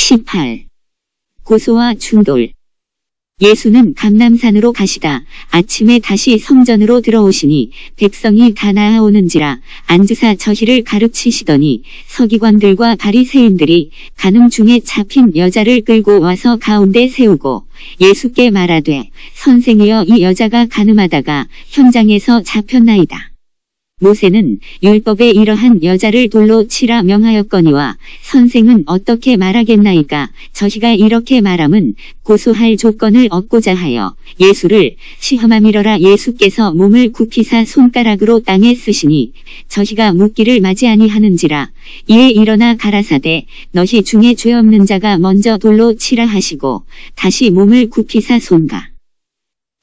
18. 고소와 충돌. 예수는 감람산으로 가시다 아침에 다시 성전으로 들어오시니 백성이 다 나아오는지라 앉으사 저희를 가르치시더니 서기관들과 바리새인들이 간음 중에 잡힌 여자를 끌고 와서 가운데 세우고 예수께 말하되 선생이여 이 여자가 간음하다가 현장에서 잡혔나이다. 모세는 율법에 이러한 여자를 돌로 치라 명하였거니와 선생은 어떻게 말하겠나이까. 저희가 이렇게 말함은 고소할 조건을 얻고자 하여 예수를 시험함이러라. 예수께서 몸을 굽히사 손가락으로 땅에 쓰시니 저희가 묻기를 맞이 아니하는지라. 이에 일어나 가라사대 너희 중에 죄 없는 자가 먼저 돌로 치라 하시고 다시 몸을 굽히사 손가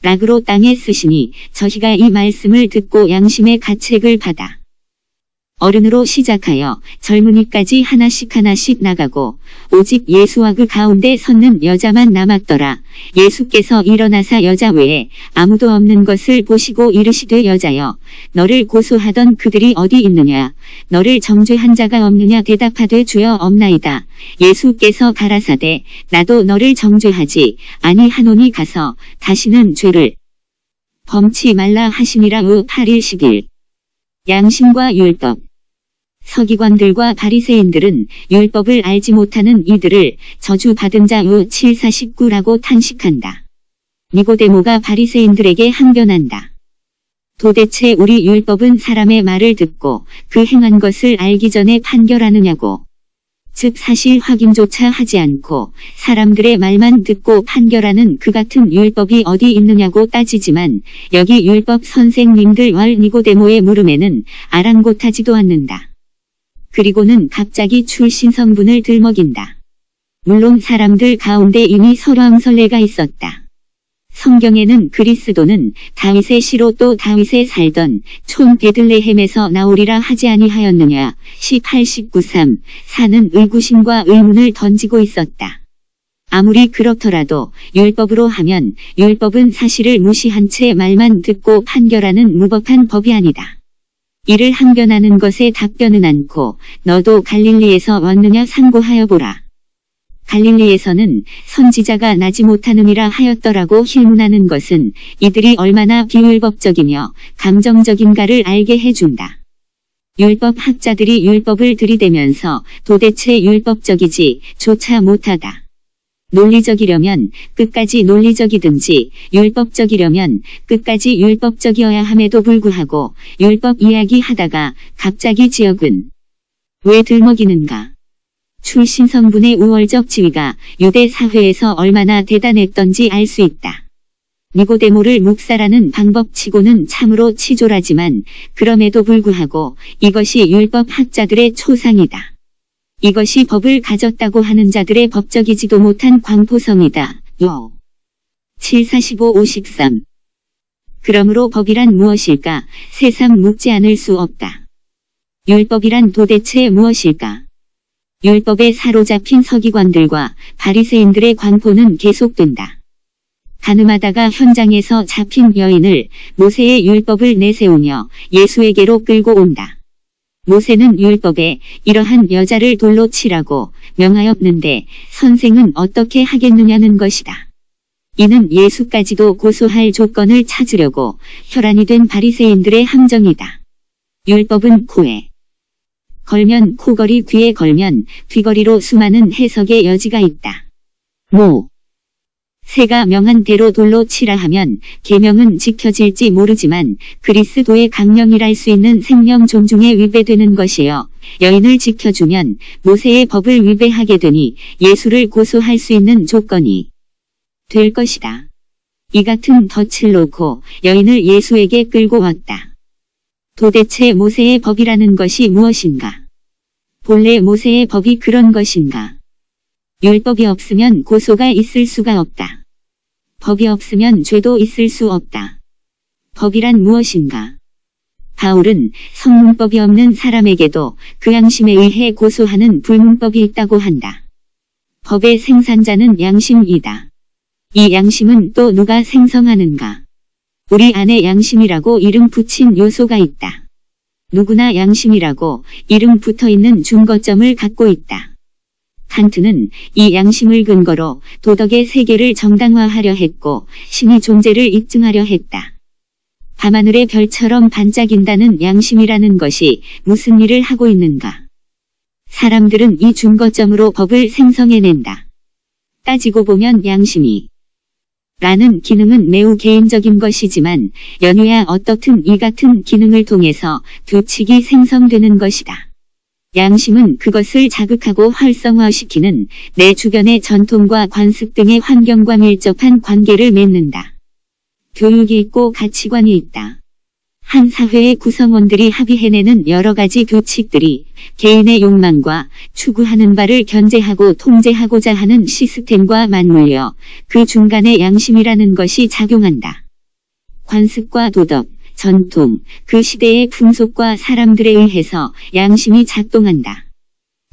락으로 땅에 쓰시니 저희가 이 말씀을 듣고 양심의 가책을 받아 어른으로 시작하여 젊은이까지 하나씩 나가고 오직 예수와 그 가운데 섰는 여자만 남았더라. 예수께서 일어나사 여자 외에 아무도 없는 것을 보시고 이르시되 여자여 너를 고소하던 그들이 어디 있느냐. 너를 정죄한 자가 없느냐. 대답하되 주여 없나이다. 예수께서 가라사대 나도 너를 정죄하지 아니하노니 가서 다시는 죄를 범치 말라 하시니라. 8일 10일. 양심과 율법. 서기관들과 바리새인들은 율법을 알지 못하는 이들을 저주받은 자 7:49라고 탄식한다. 니고데모가 바리새인들에게 항변한다. 도대체 우리 율법은 사람의 말을 듣고 그 행한 것을 알기 전에 판결하느냐고. 즉 사실 확인조차 하지 않고 사람들의 말만 듣고 판결하는 그 같은 율법이 어디 있느냐고 따지지만 여기 율법 선생님들 왈 니고데모의 물음에는 아랑곳하지도 않는다. 그리고는 갑자기 출신 성분을 들먹인다. 물론 사람들 가운데 이미 설왕설래가 있었다. 성경에는 그리스도는 다윗의 씨로 또 다윗에 살던 촌 베들레헴에서 나오리라 하지 아니하였느냐. 18-19-3 사는 의구심과 의문을 던지고 있었다. 아무리 그렇더라도 율법으로 하면 율법은 사실을 무시한 채 말만 듣고 판결하는 무법한 법이 아니다. 이를 항변하는 것에 답변은 않고 너도 갈릴리에서 왔느냐 상고하여 보라. 갈릴리에서는 선지자가 나지 못하느니라 하였더라고. 힐문하는 것은 이들이 얼마나 비율법적이며 감정적인가를 알게 해준다. 율법 학자들이 율법을 들이대면서 도대체 율법적이지 조차 못하다. 논리적이려면 끝까지 논리적이든지 율법적이려면 끝까지 율법적이어야 함에도 불구하고 율법 이야기 하다가 갑자기 지역은 왜 들먹이는가. 출신 성분의 우월적 지위가 유대 사회에서 얼마나 대단했던지 알 수 있다. 니고데모를 묵살하는 방법치고는 참으로 치졸하지만 그럼에도 불구하고 이것이 율법 학자들의 초상이다. 이것이 법을 가졌다고 하는 자들의 법적이지도 못한 광포성이다. 7:45-53 그러므로 법이란 무엇일까? 세상 묻지 않을 수 없다. 율법이란 도대체 무엇일까? 율법에 사로잡힌 서기관들과 바리새인들의 광포는 계속된다. 간음하다가 현장에서 잡힌 여인을 모세의 율법을 내세우며 예수에게로 끌고 온다. 모세는 율법에 이러한 여자를 돌로 치라고 명하였는데 선생은 어떻게 하겠느냐는 것이다. 이는 예수까지도 고소할 조건을 찾으려고 혈안이 된 바리새인들의 함정이다. 율법은 코에 걸면 코걸이, 귀에 걸면 귀걸이로 수많은 해석의 여지가 있다. 새가 명한 대로 돌로 치라 하면 계명은 지켜질지 모르지만 그리스도의 강령이랄 수 있는 생명 존중에 위배되는 것이요. 여인을 지켜주면 모세의 법을 위배하게 되니 예수를 고소할 수 있는 조건이 될 것이다. 이 같은 덫을 놓고 여인을 예수에게 끌고 왔다. 도대체 모세의 법이라는 것이 무엇인가? 본래 모세의 법이 그런 것인가? 율법이 없으면 고소가 있을 수가 없다. 법이 없으면 죄도 있을 수 없다. 법이란 무엇인가? 바울은 성문법이 없는 사람에게도 그 양심에 의해 고소하는 불문법이 있다고 한다. 법의 생산자는 양심이다. 이 양심은 또 누가 생성하는가? 우리 안에 양심이라고 이름 붙인 요소가 있다. 누구나 양심이라고 이름 붙어있는 중거점을 갖고 있다. 칸트는 이 양심을 근거로 도덕의 세계를 정당화하려 했고 신의 존재를 입증하려 했다. 밤하늘의 별처럼 반짝인다는 양심이라는 것이 무슨 일을 하고 있는가? 사람들은 이 중거점으로 법을 생성해낸다. 따지고 보면 양심이 라는 기능은 매우 개인적인 것이지만 연유야 어떻든 이 같은 기능을 통해서 규칙이 생성되는 것이다. 양심은 그것을 자극하고 활성화시키는 내 주변의 전통과 관습 등의 환경과 밀접한 관계를 맺는다. 교육이 있고 가치관이 있다. 한 사회의 구성원들이 합의해내는 여러 가지 규칙들이 개인의 욕망과 추구하는 바를 견제하고 통제하고자 하는 시스템과 맞물려 그 중간에 양심이라는 것이 작용한다. 관습과 도덕, 전통, 그 시대의 풍속과 사람들에 의해서 양심이 작동한다.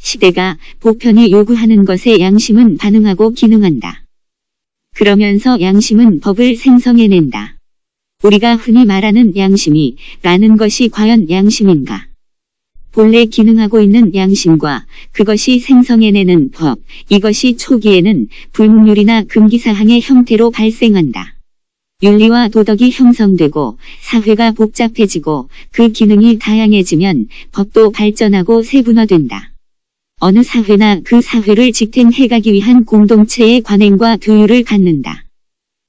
시대가 보편이 요구하는 것에 양심은 반응하고 기능한다. 그러면서 양심은 법을 생성해낸다. 우리가 흔히 말하는 양심이 라는 것이 과연 양심인가? 본래 기능하고 있는 양심과 그것이 생성해내는 법, 이것이 초기에는 불문율이나 금기사항의 형태로 발생한다. 윤리와 도덕이 형성되고 사회가 복잡해지고 그 기능이 다양해지면 법도 발전하고 세분화된다. 어느 사회나 그 사회를 지탱해가기 위한 공동체의 관행과 교율을 갖는다.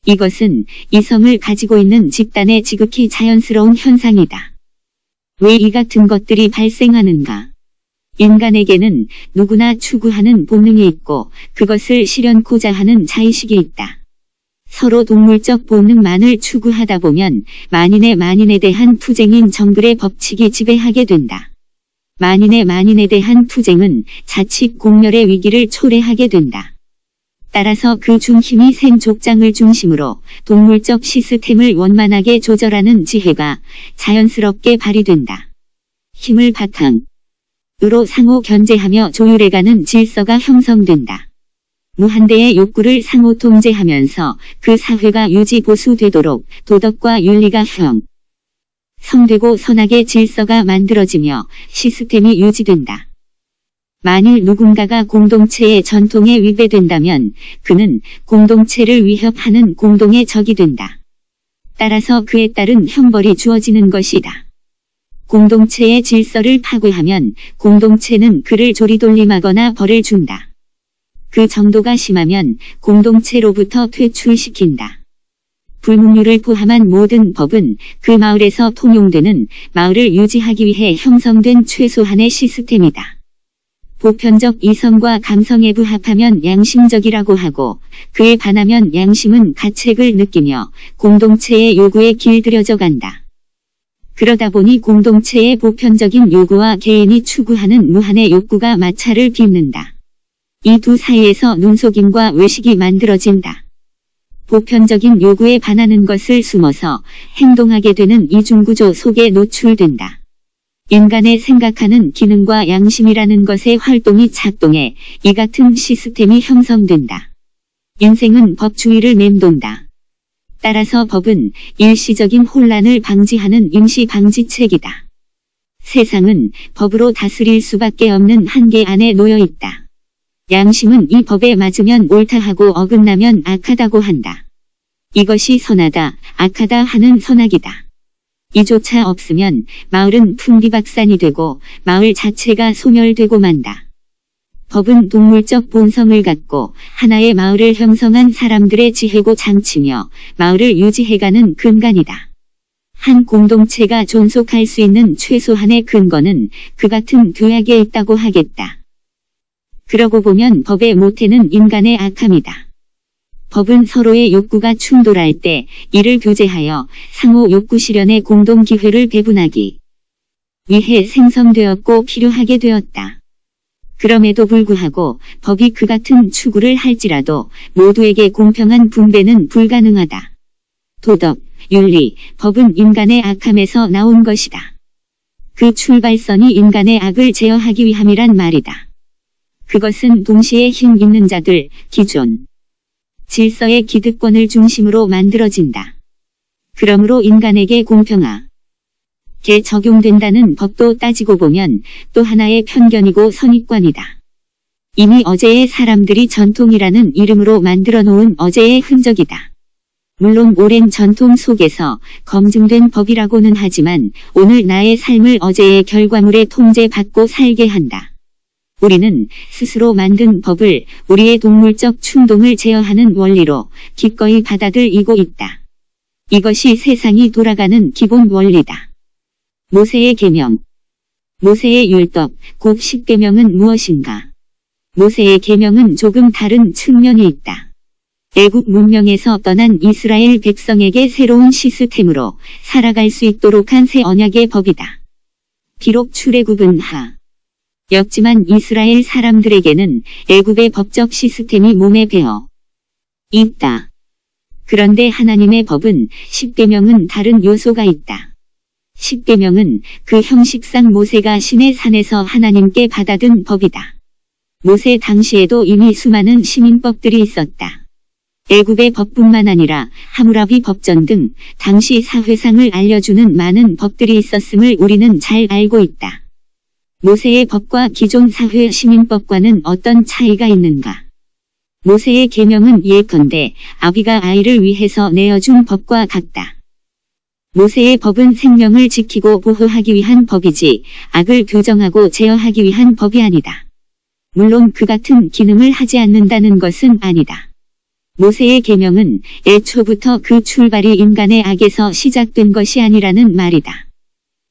이것은 이성을 가지고 있는 집단의 지극히 자연스러운 현상이다. 왜 이 같은 것들이 발생하는가? 인간에게는 누구나 추구하는 본능이 있고 그것을 실현코자 하는 자의식이 있다. 서로 동물적 본능만을 추구하다 보면 만인에 대한 투쟁인 정글의 법칙이 지배하게 된다. 만인에 대한 투쟁은 자칫 공멸의 위기를 초래하게 된다. 따라서 그 중 힘이 센 족장을 중심으로 동물적 시스템을 원만하게 조절하는 지혜가 자연스럽게 발휘된다. 힘을 바탕으로 상호 견제하며 조율해가는 질서가 형성된다. 무한대의 욕구를 상호 통제하면서 그 사회가 유지 보수되도록 도덕과 윤리가 형성되고 선악의 질서가 만들어지며 시스템이 유지된다. 만일 누군가가 공동체의 전통에 위배된다면 그는 공동체를 위협하는 공동의 적이 된다. 따라서 그에 따른 형벌이 주어지는 것이다. 공동체의 질서를 파괴하면 공동체는 그를 조리돌림하거나 벌을 준다. 그 정도가 심하면 공동체로부터 퇴출시킨다. 불문율을 포함한 모든 법은 그 마을에서 통용되는 마을을 유지하기 위해 형성된 최소한의 시스템이다. 보편적 이성과 감성에 부합하면 양심적이라고 하고 그에 반하면 양심은 가책을 느끼며 공동체의 요구에 길들여져 간다. 그러다 보니 공동체의 보편적인 요구와 개인이 추구하는 무한의 욕구가 마찰을 빚는다. 이 두 사이에서 눈속임과 외식이 만들어진다. 보편적인 요구에 반하는 것을 숨어서 행동하게 되는 이중구조 속에 노출된다. 인간의 생각하는 기능과 양심이라는 것의 활동이 작동해 이 같은 시스템이 형성된다. 인생은 법주의를 맴돈다. 따라서 법은 일시적인 혼란을 방지하는 임시방지책이다. 세상은 법으로 다스릴 수밖에 없는 한계 안에 놓여 있다. 양심은 이 법에 맞으면 옳다 하고 어긋나면 악하다고 한다. 이것이 선하다, 악하다 하는 선악이다. 이조차 없으면 마을은 풍비박산이 되고 마을 자체가 소멸되고 만다. 법은 동물적 본성을 갖고 하나의 마을을 형성한 사람들의 지혜고 장치며 마을을 유지해가는 근간이다. 한 공동체가 존속할 수 있는 최소한의 근거는 그 같은 교약에 있다고 하겠다. 그러고 보면 법의 모태는 인간의 악함이다. 법은 서로의 욕구가 충돌할 때 이를 교제하여 상호 욕구 실현의 공동 기회를 배분하기 위해 생성되었고 필요하게 되었다. 그럼에도 불구하고 법이 그 같은 추구를 할지라도 모두에게 공평한 분배는 불가능하다. 도덕, 윤리, 법은 인간의 악함에서 나온 것이다. 그 출발선이 인간의 악을 제어하기 위함이란 말이다. 그것은 동시에 힘 있는 자들, 기존 질서의 기득권을 중심으로 만들어진다. 그러므로 인간에게 공평하게 적용된다는 법도 따지고 보면 또 하나의 편견이고 선입관이다. 이미 어제의 사람들이 전통이라는 이름으로 만들어 놓은 어제의 흔적이다. 물론 오랜 전통 속에서 검증된 법이라고는 하지만 오늘 나의 삶을 어제의 결과물에 통제받고 살게 한다. 우리는 스스로 만든 법을 우리의 동물적 충동을 제어하는 원리로 기꺼이 받아들이고 있다. 이것이 세상이 돌아가는 기본 원리다. 모세의 계명. 모세의 율법, 곧 십계명은 무엇인가? 모세의 계명은 조금 다른 측면이 있다. 애국 문명에서 떠난 이스라엘 백성에게 새로운 시스템으로 살아갈 수 있도록 한 새 언약의 법이다. 비록 출애굽은 였지만 이스라엘 사람들에게는 애굽의 법적 시스템이 몸에 배어 있다. 그런데 하나님의 법은 십계명은 다른 요소가 있다. 십계명은 그 형식상 모세가 시내 산에서 하나님께 받아든 법이다. 모세 당시에도 이미 수많은 시민법들이 있었다. 애굽의 법뿐만 아니라 하무라비 법전 등 당시 사회상을 알려주는 많은 법들이 있었음을 우리는 잘 알고 있다. 모세의 법과 기존 사회 시민법과는 어떤 차이가 있는가? 모세의 계명은 예컨대 아비가 아이를 위해서 내어준 법과 같다. 모세의 법은 생명을 지키고 보호하기 위한 법이지 악을 교정하고 제어하기 위한 법이 아니다. 물론 그 같은 기능을 하지 않는다는 것은 아니다. 모세의 계명은 애초부터 그 출발이 인간의 악에서 시작된 것이 아니라는 말이다.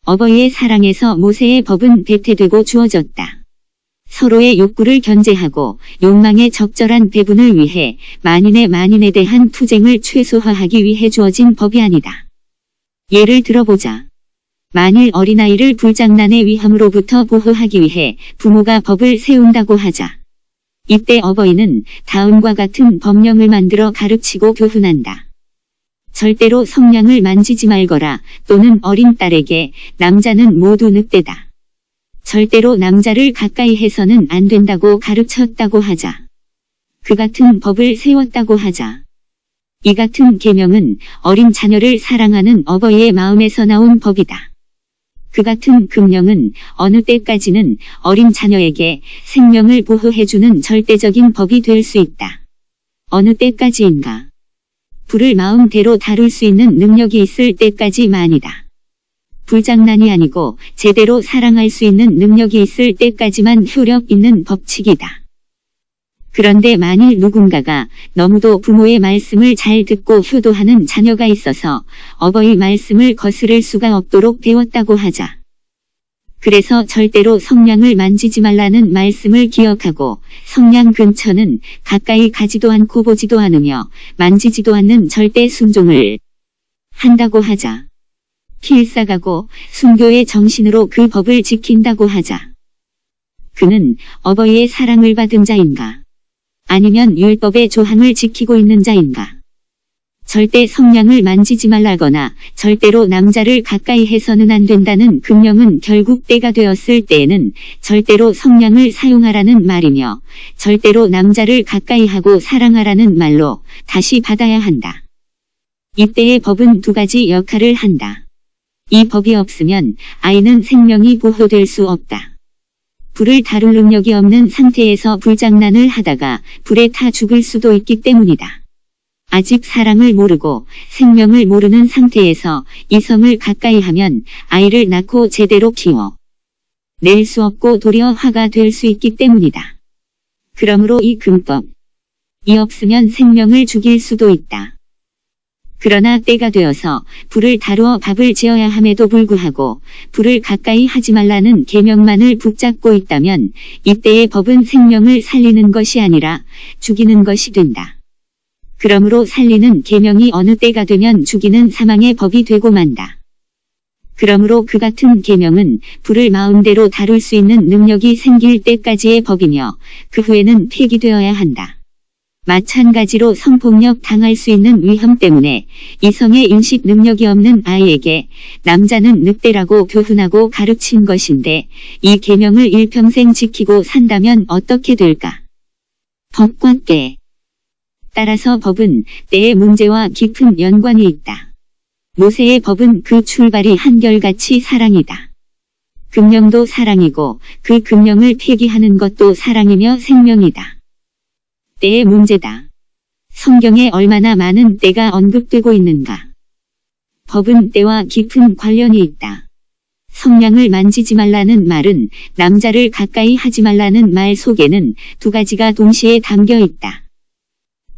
어버이의 사랑에서 모세의 법은 배태되고 주어졌다. 서로의 욕구를 견제하고 욕망의 적절한 배분을 위해 만인에 대한 투쟁을 최소화하기 위해 주어진 법이 아니다. 예를 들어보자. 만일 어린아이를 불장난의 위험으로부터 보호하기 위해 부모가 법을 세운다고 하자. 이때 어버이는 다음과 같은 법령을 만들어 가르치고 교훈한다. 절대로 성냥을 만지지 말거라 또는 어린 딸에게 남자는 모두 늑대다. 절대로 남자를 가까이 해서는 안 된다고 가르쳤다고 하자. 그 같은 법을 세웠다고 하자. 이 같은 계명은 어린 자녀를 사랑하는 어버이의 마음에서 나온 법이다. 그 같은 금령은 어느 때까지는 어린 자녀에게 생명을 보호해주는 절대적인 법이 될 수 있다. 어느 때까지인가? 불을 마음대로 다룰 수 있는 능력이 있을 때까지만이다. 불장난이 아니고 제대로 사랑할 수 있는 능력이 있을 때까지만 효력 있는 법칙이다. 그런데 만일 누군가가 너무도 부모의 말씀을 잘 듣고 효도하는 자녀가 있어서 어버이 말씀을 거스를 수가 없도록 배웠다고 하자. 그래서 절대로 성냥을 만지지 말라는 말씀을 기억하고 성냥 근처는 가까이 가지도 않고 보지도 않으며 만지지도 않는 절대 순종을 한다고 하자. 필사가고 순교의 정신으로 그 법을 지킨다고 하자. 그는 어버이의 사랑을 받은 자인가? 아니면 율법의 조항을 지키고 있는 자인가? 절대 성냥을 만지지 말라거나 절대로 남자를 가까이 해서는 안 된다는 금령은 결국 때가 되었을 때에는 절대로 성냥을 사용하라는 말이며 절대로 남자를 가까이 하고 사랑하라는 말로 다시 받아야 한다. 이때의 법은 두 가지 역할을 한다. 이 법이 없으면 아이는 생명이 보호될 수 없다. 불을 다룰 능력이 없는 상태에서 불장난을 하다가 불에 타 죽을 수도 있기 때문이다. 아직 사랑을 모르고 생명을 모르는 상태에서 이성을 가까이 하면 아이를 낳고 제대로 키워 낼 수 없고 도리어 화가 될 수 있기 때문이다. 그러므로 이 금법이 없으면 생명을 죽일 수도 있다. 그러나 때가 되어서 불을 다루어 밥을 지어야 함에도 불구하고 불을 가까이 하지 말라는 계명만을 붙잡고 있다면 이때의 법은 생명을 살리는 것이 아니라 죽이는 것이 된다. 그러므로 살리는 계명이 어느 때가 되면 죽이는 사망의 법이 되고 만다. 그러므로 그 같은 계명은 불을 마음대로 다룰 수 있는 능력이 생길 때까지의 법이며 그 후에는 폐기되어야 한다. 마찬가지로 성폭력 당할 수 있는 위험 때문에 이성의 인식 능력이 없는 아이에게 남자는 늑대라고 교훈하고 가르친 것인데 이 계명을 일평생 지키고 산다면 어떻게 될까? 법과 때. 따라서 법은 때의 문제와 깊은 연관이 있다. 모세의 법은 그 출발이 한결같이 사랑이다. 금령도 사랑이고 그 금령을 폐기하는 것도 사랑이며 생명이다. 때의 문제다. 성경에 얼마나 많은 때가 언급되고 있는가. 법은 때와 깊은 관련이 있다. 성냥을 만지지 말라는 말은 남자를 가까이 하지 말라는 말 속에는 두 가지가 동시에 담겨 있다.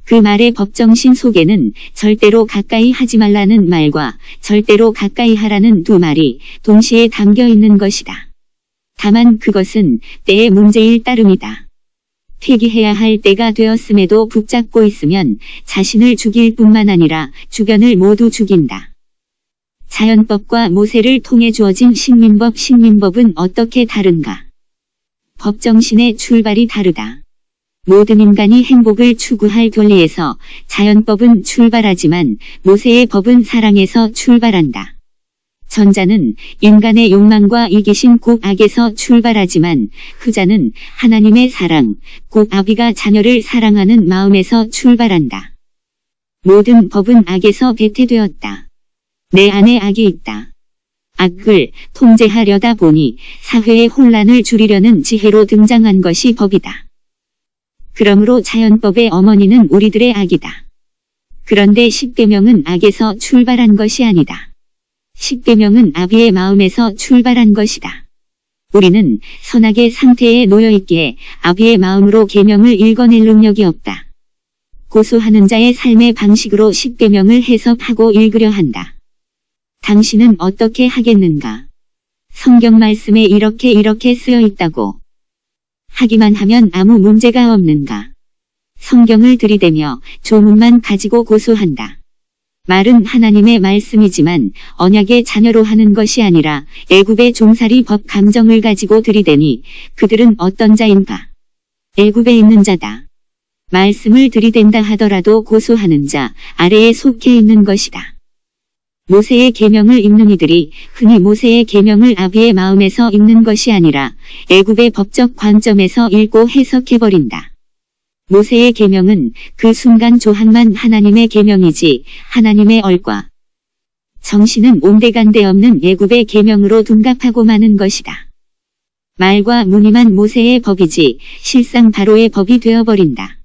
그 말의 법정신 속에는 절대로 가까이 하지 말라는 말과 절대로 가까이 하라는 두 말이 동시에 담겨 있는 것이다. 다만 그것은 때의 문제일 따름이다. 폐기해야 할 때가 되었음에도 붙잡고 있으면 자신을 죽일 뿐만 아니라 주변을 모두 죽인다. 자연법과 모세를 통해 주어진 식민법은 어떻게 다른가? 법정신의 출발이 다르다. 모든 인간이 행복을 추구할 권리에서 자연법은 출발하지만 모세의 법은 사랑에서 출발한다. 전자는 인간의 욕망과 이기심 곧 악에서 출발하지만 후자는 하나님의 사랑, 곧 아비가 자녀를 사랑하는 마음에서 출발한다. 모든 법은 악에서 배태되었다. 내 안에 악이 있다. 악을 통제하려다 보니 사회의 혼란을 줄이려는 지혜로 등장한 것이 법이다. 그러므로 자연법의 어머니는 우리들의 악이다. 그런데 십계명은 악에서 출발한 것이 아니다. 십계명은 아비의 마음에서 출발한 것이다. 우리는 선악의 상태에 놓여있기에 아비의 마음으로 계명을 읽어낼 능력이 없다. 고소하는 자의 삶의 방식으로 십계명을 해석하고 읽으려 한다. 당신은 어떻게 하겠는가? 성경 말씀에 이렇게 쓰여 있다고. 하기만 하면 아무 문제가 없는가? 성경을 들이대며 조문만 가지고 고소한다. 말은 하나님의 말씀이지만 언약의 자녀로 하는 것이 아니라 애굽의 종살이 법 감정을 가지고 들이대니 그들은 어떤 자인가? 애굽에 있는 자다. 말씀을 들이댄다 하더라도 고소하는 자 아래에 속해 있는 것이다. 모세의 계명을 읽는 이들이 흔히 모세의 계명을 아비의 마음에서 읽는 것이 아니라 애굽의 법적 관점에서 읽고 해석해버린다. 모세의 계명은 그 순간 조항만 하나님의 계명이지 하나님의 얼과 정신은 온데간데 없는 애굽의 계명으로 둔갑하고 마는 것이다. 말과 무늬만 모세의 법이지 실상 바로의 법이 되어버린다.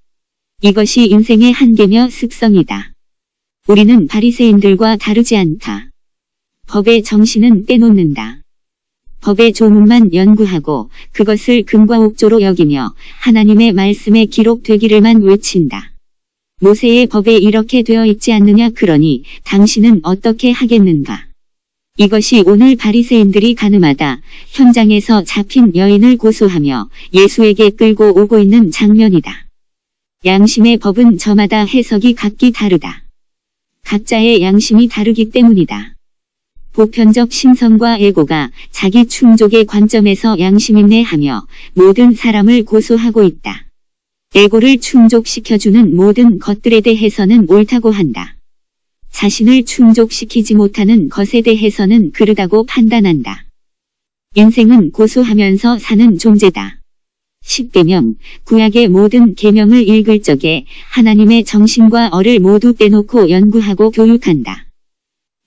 이것이 인생의 한계며 습성이다. 우리는 바리새인들과 다르지 않다. 법의 정신은 떼놓는다. 법의 조문만 연구하고 그것을 금과 옥조로 여기며 하나님의 말씀에 기록되기를만 외친다. 모세의 법에 이렇게 되어 있지 않느냐 그러니 당신은 어떻게 하겠는가? 이것이 오늘 바리새인들이 가늠하다 현장에서 잡힌 여인을 고소하며 예수에게 끌고 오고 있는 장면이다. 양심의 법은 저마다 해석이 각기 다르다. 각자의 양심이 다르기 때문이다. 보편적 신성과 애고가 자기 충족의 관점에서 양심인내하며 모든 사람을 고소하고 있다. 애고를 충족시켜주는 모든 것들에 대해서는 옳다고 한다. 자신을 충족시키지 못하는 것에 대해서는 그르다고 판단한다. 인생은 고소하면서 사는 존재다. 십계명, 구약의 모든 계명을 읽을 적에 하나님의 정신과 어를 모두 빼놓고 연구하고 교육한다.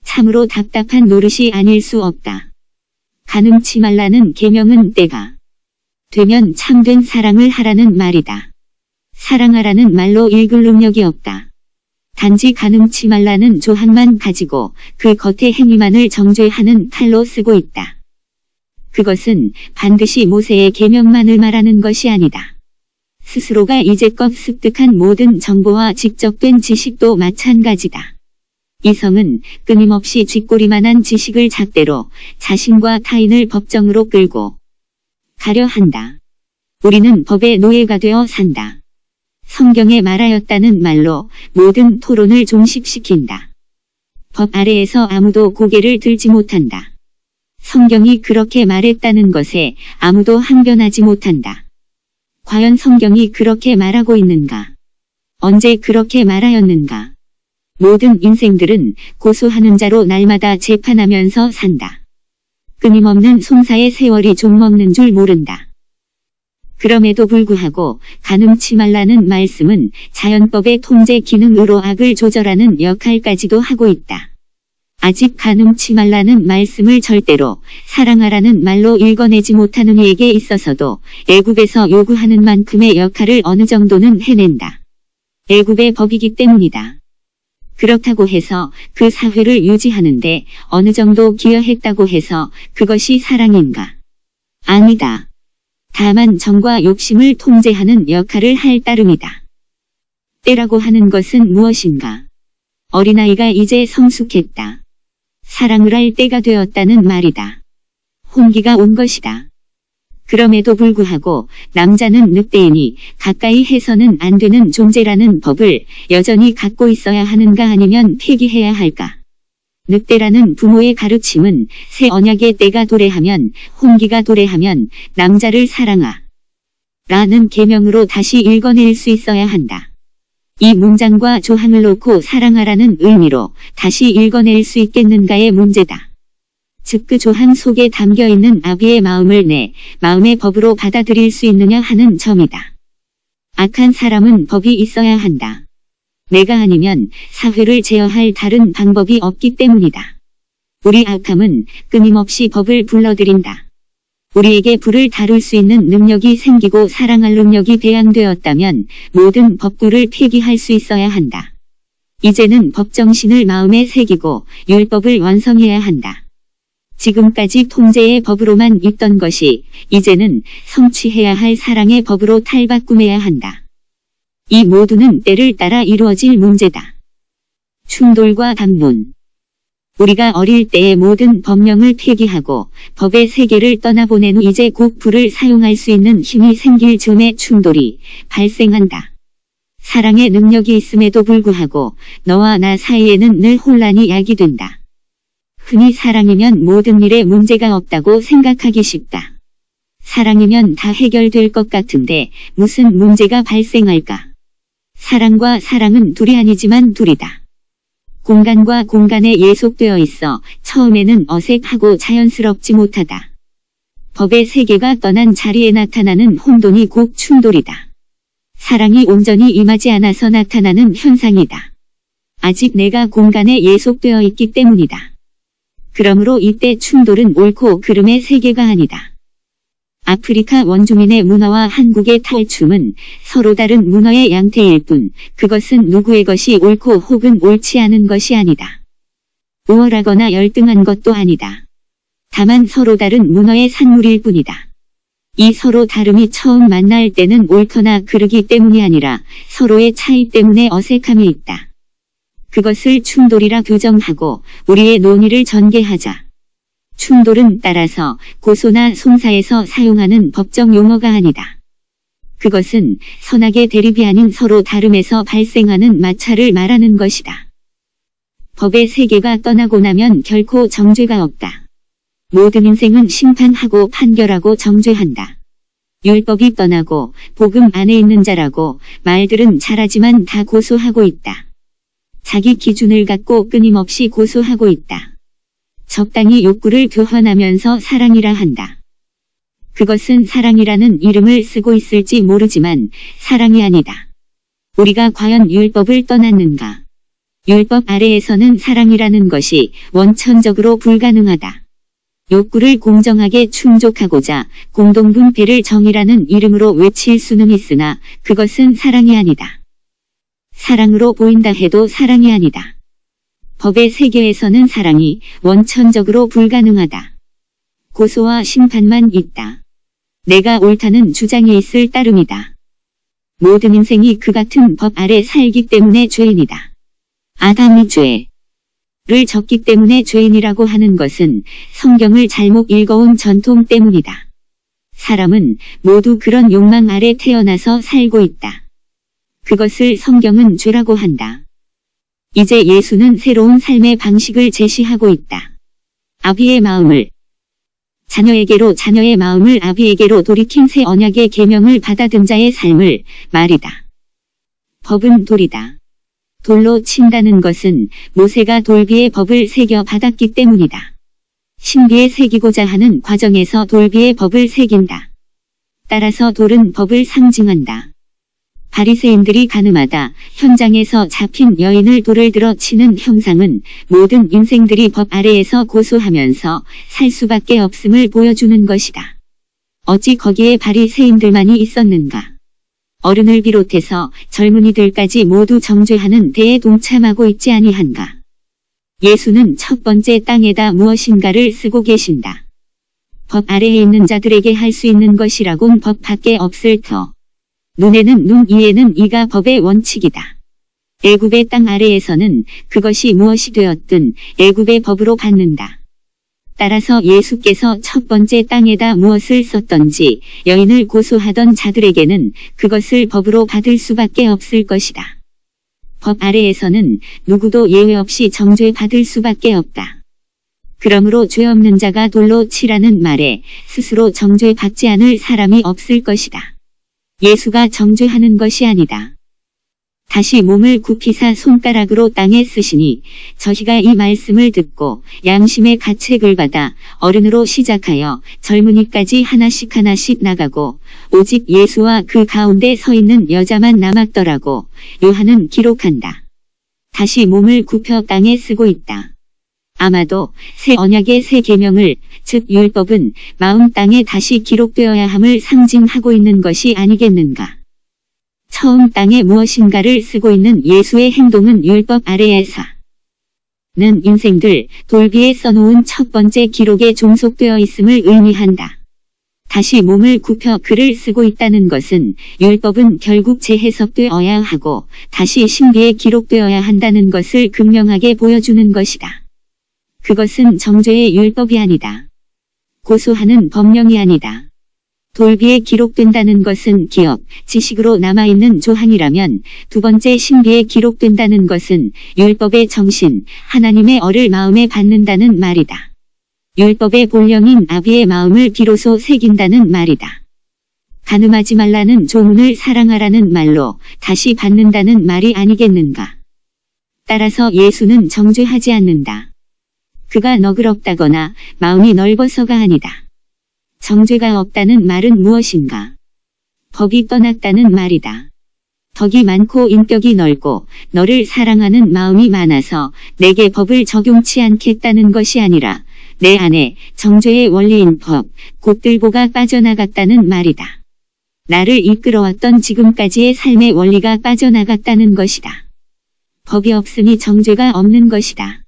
참으로 답답한 노릇이 아닐 수 없다. 간음치 말라는 계명은 때가 되면 참된 사랑을 하라는 말이다. 사랑하라는 말로 읽을 능력이 없다. 단지 간음치 말라는 조항만 가지고 그 겉의 행위만을 정죄하는 칼로 쓰고 있다. 그것은 반드시 모세의 계명만을 말하는 것이 아니다. 스스로가 이제껏 습득한 모든 정보와 직접된 지식도 마찬가지다. 이성은 끊임없이 쥐꼬리만한 지식을 잣대로 자신과 타인을 법정으로 끌고 가려 한다. 우리는 법의 노예가 되어 산다. 성경에 말하였다는 말로 모든 토론을 종식시킨다. 법 아래에서 아무도 고개를 들지 못한다. 성경이 그렇게 말했다는 것에 아무도 항변하지 못한다. 과연 성경이 그렇게 말하고 있는가? 언제 그렇게 말하였는가? 모든 인생들은 고소하는 자로 날마다 재판하면서 산다. 끊임없는 송사의 세월이 좀먹는 줄 모른다. 그럼에도 불구하고 간음치 말라는 말씀은 자연법의 통제 기능으로 악을 조절하는 역할까지도 하고 있다. 아직 가늠치 말라는 말씀을 절대로 사랑하라는 말로 읽어내지 못하는 이에게 있어서도 애굽에서 요구하는 만큼의 역할을 어느 정도는 해낸다. 애굽의 법이기 때문이다. 그렇다고 해서 그 사회를 유지하는데 어느 정도 기여했다고 해서 그것이 사랑인가? 아니다. 다만 정과 욕심을 통제하는 역할을 할 따름이다. 때라고 하는 것은 무엇인가? 어린아이가 이제 성숙했다. 사랑을 할 때가 되었다는 말이다. 혼기가 온 것이다. 그럼에도 불구하고 남자는 늑대이니 가까이 해서는 안 되는 존재라는 법을 여전히 갖고 있어야 하는가 아니면 폐기해야 할까? 늑대라는 부모의 가르침은 새 언약의 때가 도래하면 혼기가 도래하면 남자를 사랑하 라는 계명으로 다시 읽어낼 수 있어야 한다. 이 문장과 조항을 놓고 사랑하라는 의미로 다시 읽어낼 수 있겠는가의 문제다. 즉 그 조항 속에 담겨있는 아비의 마음을 내 마음의 법으로 받아들일 수 있느냐 하는 점이다. 악한 사람은 법이 있어야 한다. 내가 아니면 사회를 제어할 다른 방법이 없기 때문이다. 우리 악함은 끊임없이 법을 불러들인다. 우리에게 불을 다룰 수 있는 능력이 생기고 사랑할 능력이 배양되었다면 모든 법규를 폐기할 수 있어야 한다. 이제는 법정신을 마음에 새기고 율법을 완성해야 한다. 지금까지 통제의 법으로만 있던 것이 이제는 성취해야 할 사랑의 법으로 탈바꿈해야 한다. 이 모두는 때를 따라 이루어질 문제다. 충돌과 담론. 우리가 어릴 때의 모든 법령을 폐기하고 법의 세계를 떠나보낸 후 이제 곧 불을 사용할 수 있는 힘이 생길 즈음에 충돌이 발생한다. 사랑의 능력이 있음에도 불구하고 너와 나 사이에는 늘 혼란이 야기된다. 흔히 사랑이면 모든 일에 문제가 없다고 생각하기 쉽다. 사랑이면 다 해결될 것 같은데 무슨 문제가 발생할까? 사랑과 사랑은 둘이 아니지만 둘이다. 공간과 공간에 예속되어 있어 처음에는 어색하고 자연스럽지 못하다. 법의 세계가 떠난 자리에 나타나는 혼돈이 곧 충돌이다. 사랑이 온전히 임하지 않아서 나타나는 현상이다. 아직 내가 공간에 예속되어 있기 때문이다. 그러므로 이때 충돌은 옳고 그름의 세계가 아니다. 아프리카 원주민의 문화와 한국의 탈춤은 서로 다른 문화의 양태일 뿐 그것은 누구의 것이 옳고 혹은 옳지 않은 것이 아니다. 우월하거나 열등한 것도 아니다. 다만 서로 다른 문화의 산물일 뿐이다. 이 서로 다름이 처음 만날 때는 옳거나 그르기 때문이 아니라 서로의 차이 때문에 어색함이 있다. 그것을 충돌이라 규정하고 우리의 논의를 전개하자. 충돌은 따라서 고소나 송사에서 사용하는 법정 용어가 아니다. 그것은 선악의 대립이 아닌 서로 다름에서 발생하는 마찰을 말하는 것이다. 법의 세계가 떠나고 나면 결코 정죄가 없다. 모든 인생은 심판하고 판결하고 정죄한다. 율법이 떠나고 복음 안에 있는 자라고 말들은 잘하지만 다 고소하고 있다. 자기 기준을 갖고 끊임없이 고소하고 있다. 적당히 욕구를 교환하면서 사랑이라 한다. 그것은 사랑이라는 이름을 쓰고 있을지 모르지만 사랑이 아니다. 우리가 과연 율법을 떠났는가? 율법 아래에서는 사랑이라는 것이 원천적으로 불가능하다. 욕구를 공정하게 충족하고자 공동분배를 정의라는 이름으로 외칠 수는 있으나 그것은 사랑이 아니다. 사랑으로 보인다 해도 사랑이 아니다. 법의 세계에서는 사랑이 원천적으로 불가능하다. 고소와 심판만 있다. 내가 옳다는 주장이 있을 따름이다. 모든 인생이 그 같은 법 아래 살기 때문에 죄인이다. 아담이 죄를 졌기 때문에 죄인이라고 하는 것은 성경을 잘못 읽어온 전통 때문이다. 사람은 모두 그런 욕망 아래 태어나서 살고 있다. 그것을 성경은 죄라고 한다. 이제 예수는 새로운 삶의 방식을 제시하고 있다. 아비의 마음을 자녀에게로 자녀의 마음을 아비에게로 돌이킨 새 언약의 계명을 받아든 자의 삶을 말이다. 법은 돌이다. 돌로 친다는 것은 모세가 돌비의 법을 새겨 받았기 때문이다. 신비에 새기고자 하는 과정에서 돌비의 법을 새긴다. 따라서 돌은 법을 상징한다. 바리새인들이 가늠하다 현장에서 잡힌 여인을 돌을 들어 치는 형상은 모든 인생들이 법 아래에서 고소하면서 살 수밖에 없음을 보여주는 것이다. 어찌 거기에 바리새인들만이 있었는가? 어른을 비롯해서 젊은이들까지 모두 정죄하는 데에 동참하고 있지 아니한가? 예수는 첫 번째 땅에다 무엇인가를 쓰고 계신다. 법 아래에 있는 자들에게 할 수 있는 것이라곤 법 밖에 없을 터. 눈에는 눈, 이에는 이가 법의 원칙이다. 애굽의 땅 아래에서는 그것이 무엇이 되었든 애굽의 법으로 받는다. 따라서 예수께서 첫 번째 땅에다 무엇을 썼던지 여인을 고소하던 자들에게는 그것을 법으로 받을 수밖에 없을 것이다. 법 아래에서는 누구도 예외 없이 정죄받을 수밖에 없다. 그러므로 죄 없는 자가 돌로 치라는 말에 스스로 정죄받지 않을 사람이 없을 것이다. 예수가 정죄하는 것이 아니다. 다시 몸을 굽히사 손가락으로 땅에 쓰시니 저희가 이 말씀을 듣고 양심의 가책을 받아 어른으로 시작하여 젊은이까지 하나씩 나가고 오직 예수와 그 가운데 서 있는 여자만 남았더라고 요한은 기록한다. 다시 몸을 굽혀 땅에 쓰고 있다. 아마도 새 언약의 새 계명을 즉 율법은 마음 땅에 다시 기록되어야 함을 상징하고 있는 것이 아니겠는가. 처음 땅에 무엇인가를 쓰고 있는 예수의 행동은 율법 아래에서는 인생들 돌비에 써놓은 첫 번째 기록에 종속되어 있음을 의미한다. 다시 몸을 굽혀 글을 쓰고 있다는 것은 율법은 결국 재해석되어야 하고 다시 신비에 기록되어야 한다는 것을 극명하게 보여주는 것이다. 그것은 정죄의 율법이 아니다. 고소하는 법령이 아니다. 돌비에 기록된다는 것은 기억, 지식으로 남아있는 조항이라면 두 번째 신비에 기록된다는 것은 율법의 정신, 하나님의 어를 마음에 받는다는 말이다. 율법의 본령인 아비의 마음을 비로소 새긴다는 말이다. 간음하지 말라는 조문을 사랑하라는 말로 다시 받는다는 말이 아니겠는가. 따라서 예수는 정죄하지 않는다. 그가 너그럽다거나 마음이 넓어서가 아니다. 정죄가 없다는 말은 무엇인가? 법이 떠났다는 말이다. 덕이 많고 인격이 넓고 너를 사랑하는 마음이 많아서 내게 법을 적용치 않겠다는 것이 아니라 내 안에 정죄의 원리인 법, 곧 들보가 빠져나갔다는 말이다. 나를 이끌어왔던 지금까지의 삶의 원리가 빠져나갔다는 것이다. 법이 없으니 정죄가 없는 것이다.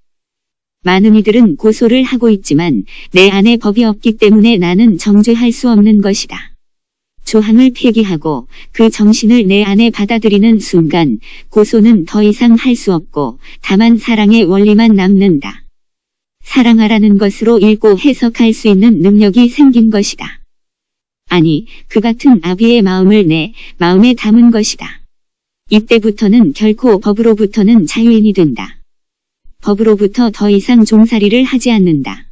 많은 이들은 고소를 하고 있지만 내 안에 법이 없기 때문에 나는 정죄할 수 없는 것이다. 조항을 폐기하고 그 정신을 내 안에 받아들이는 순간 고소는 더 이상 할 수 없고 다만 사랑의 원리만 남는다. 사랑하라는 것으로 읽고 해석할 수 있는 능력이 생긴 것이다. 아니, 그 같은 아비의 마음을 내 마음에 담은 것이다. 이때부터는 결코 법으로부터는 자유인이 된다. 법으로부터 더 이상 종살이를 하지 않는다.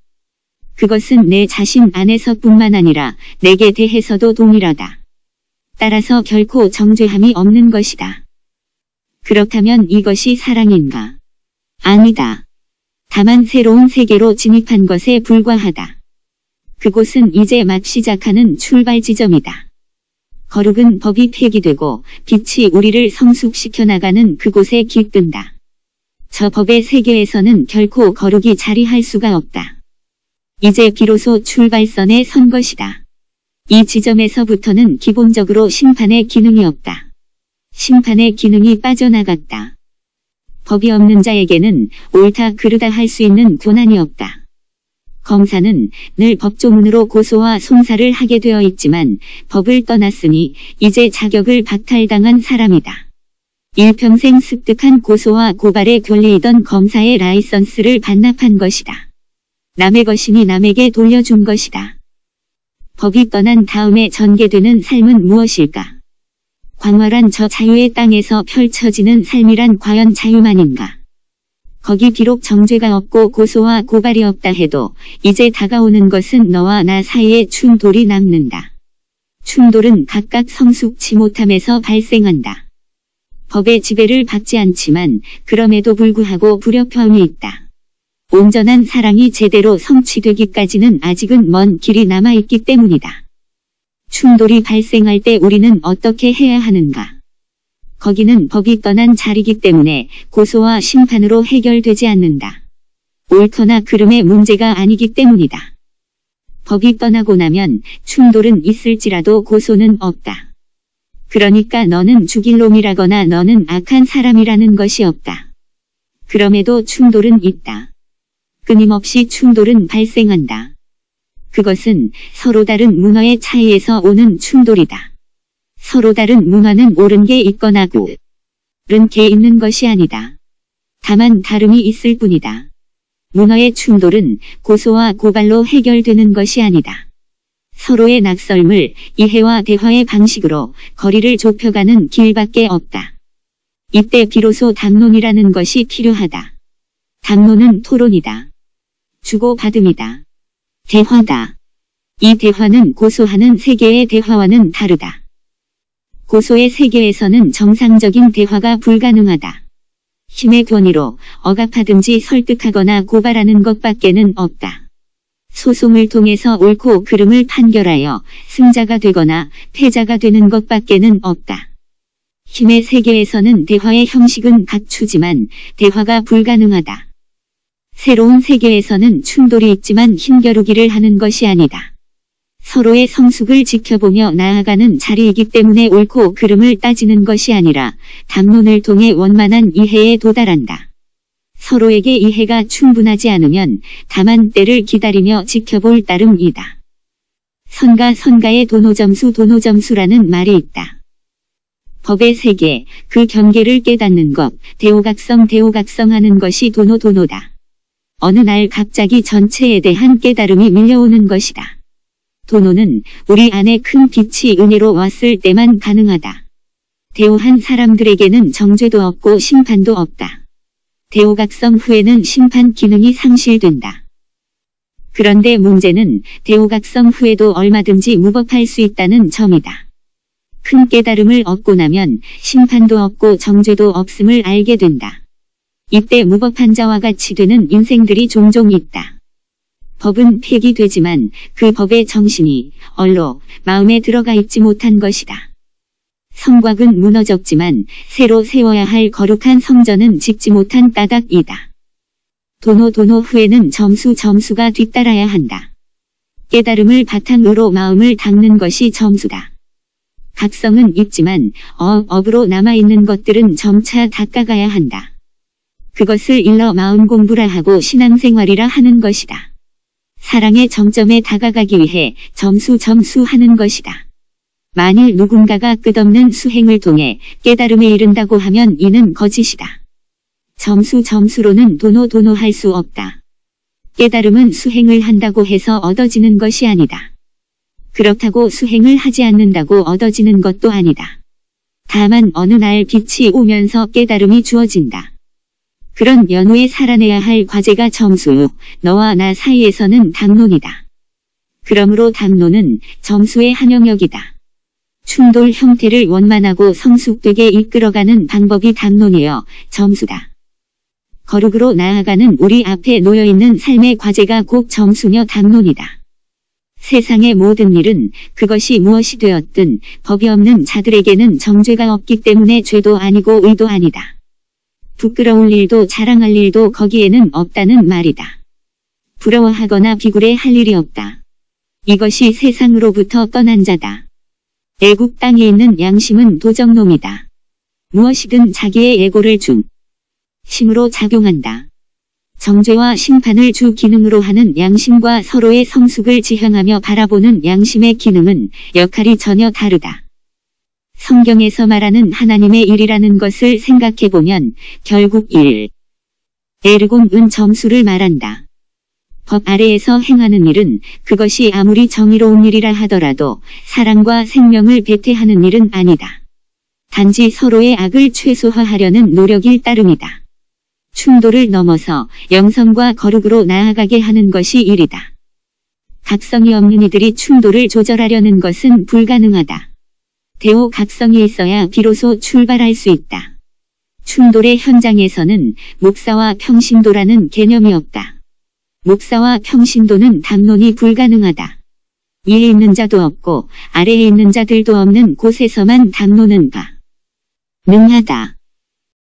그것은 내 자신 안에서뿐만 아니라 내게 대해서도 동일하다. 따라서 결코 정죄함이 없는 것이다. 그렇다면 이것이 사랑인가? 아니다. 다만 새로운 세계로 진입한 것에 불과하다. 그곳은 이제 막 시작하는 출발 지점이다. 거룩은 법이 폐기되고 빛이 우리를 성숙시켜 나가는 그곳에 깃든다. 저 법의 세계에서는 결코 거룩이 자리할 수가 없다. 이제 비로소 출발선에 선 것이다. 이 지점에서부터는 기본적으로 심판의 기능이 없다. 심판의 기능이 빠져나갔다. 법이 없는 자에게는 옳다 그르다 할 수 있는 권한이 없다. 검사는 늘 법조문으로 고소와 송사를 하게 되어 있지만 법을 떠났으니 이제 자격을 박탈당한 사람이다. 일평생 습득한 고소와 고발의 권리이던 검사의 라이선스를 반납한 것이다. 남의 것이니 남에게 돌려준 것이다. 법이 떠난 다음에 전개되는 삶은 무엇일까? 광활한 저 자유의 땅에서 펼쳐지는 삶이란 과연 자유만인가? 거기 비록 정죄가 없고 고소와 고발이 없다 해도 이제 다가오는 것은 너와 나 사이의 충돌이 남는다. 충돌은 각각 성숙치 못함에서 발생한다. 법의 지배를 받지 않지만 그럼에도 불구하고 불협화음이 있다. 온전한 사랑이 제대로 성취되기까지는 아직은 먼 길이 남아있기 때문이다. 충돌이 발생할 때 우리는 어떻게 해야 하는가? 거기는 법이 떠난 자리이기 때문에 고소와 심판으로 해결되지 않는다. 옳거나 그름의 문제가 아니기 때문이다. 법이 떠나고 나면 충돌은 있을지라도 고소는 없다. 그러니까 너는 죽일 놈이라거나 너는 악한 사람이라는 것이 없다. 그럼에도 충돌은 있다. 끊임없이 충돌은 발생한다. 그것은 서로 다른 문화의 차이에서 오는 충돌이다. 서로 다른 문화는 옳은 게 있거나 옳은 게 있는 것이 아니다. 다만 다름이 있을 뿐이다. 문화의 충돌은 고소와 고발로 해결되는 것이 아니다. 서로의 낙설물, 이해와 대화의 방식으로 거리를 좁혀가는 길밖에 없다. 이때 비로소 담론이라는 것이 필요하다. 담론은 토론이다. 주고받음이다. 대화다. 이 대화는 고소하는 세계의 대화와는 다르다. 고소의 세계에서는 정상적인 대화가 불가능하다. 힘의 권위로 억압하든지 설득하거나 고발하는 것밖에는 없다. 소송을 통해서 옳고 그름을 판결하여 승자가 되거나 패자가 되는 것밖에는 없다. 힘의 세계에서는 대화의 형식은 갖추지만 대화가 불가능하다. 새로운 세계에서는 충돌이 있지만 힘겨루기를 하는 것이 아니다. 서로의 성숙을 지켜보며 나아가는 자리이기 때문에 옳고 그름을 따지는 것이 아니라 담론을 통해 원만한 이해에 도달한다. 서로에게 이해가 충분하지 않으면 다만 때를 기다리며 지켜볼 따름이다. 선가의 도노점수라는 말이 있다. 법의 세계, 그 경계를 깨닫는 것, 대오각성하는 것이 도노다. 어느 날 갑자기 전체에 대한 깨달음이 밀려오는 것이다. 도노는 우리 안에 큰 빛이 은혜로 왔을 때만 가능하다. 대오한 사람들에게는 정죄도 없고 심판도 없다. 대오각성 후에는 심판 기능이 상실된다. 그런데 문제는 대오각성 후에도 얼마든지 무법할 수 있다는 점이다. 큰 깨달음을 얻고 나면 심판도 없고 정죄도 없음을 알게 된다. 이때 무법한 자와 같이 되는 인생들이 종종 있다. 법은 폐기되지만 그 법의 정신이 얼로 마음에 들어가 있지 못한 것이다. 성곽은 무너졌지만 새로 세워야 할 거룩한 성전은 짓지 못한 까닭이다. 도노 후에는 점수가 뒤따라야 한다. 깨달음을 바탕으로 마음을 닦는 것이 점수다. 각성은 있지만 업으로 남아있는 것들은 점차 닦아가야 한다. 그것을 일러 마음 공부라 하고 신앙생활이라 하는 것이다. 사랑의 정점에 다가가기 위해 점수하는 것이다. 만일 누군가가 끝없는 수행을 통해 깨달음에 이른다고 하면 이는 거짓이다. 점수로는 도노할 수 없다. 깨달음은 수행을 한다고 해서 얻어지는 것이 아니다. 그렇다고 수행을 하지 않는다고 얻어지는 것도 아니다. 다만 어느 날 빛이 오면서 깨달음이 주어진다. 그런 연후에 살아내야 할 과제가 점수, 너와 나 사이에서는 담론이다. 그러므로 담론은 점수의 한 영역이다. 충돌 형태를 원만하고 성숙되게 이끌어가는 방법이 담론이여 점수다. 거룩으로 나아가는 우리 앞에 놓여있는 삶의 과제가 곧 점수며 담론이다. 세상의 모든 일은 그것이 무엇이 되었든 법이 없는 자들에게는 정죄가 없기 때문에 죄도 아니고 의도 아니다. 부끄러울 일도 자랑할 일도 거기에는 없다는 말이다. 부러워하거나 비굴해할 일이 없다. 이것이 세상으로부터 떠난 자다. 애국 땅에 있는 양심은 도적놈이다. 무엇이든 자기의 애고를 중심으로 작용한다. 정죄와 심판을 주 기능으로 하는 양심과 서로의 성숙을 지향하며 바라보는 양심의 기능은 역할이 전혀 다르다. 성경에서 말하는 하나님의 일이라는 것을 생각해보면 결국 에르곰은 점수를 말한다. 법 아래에서 행하는 일은 그것이 아무리 정의로운 일이라 하더라도 사랑과 생명을 배태하는 일은 아니다. 단지 서로의 악을 최소화하려는 노력일 따름이다. 충돌을 넘어서 영성과 거룩으로 나아가게 하는 것이 일이다. 각성이 없는 이들이 충돌을 조절하려는 것은 불가능하다. 대오 각성이 있어야 비로소 출발할 수 있다. 충돌의 현장에서는 목사와 평신도라는 개념이 없다. 목사와 평신도는 담론이 불가능하다. 위에 있는 자도 없고 아래에 있는 자들도 없는 곳에서만 담론은 능하다.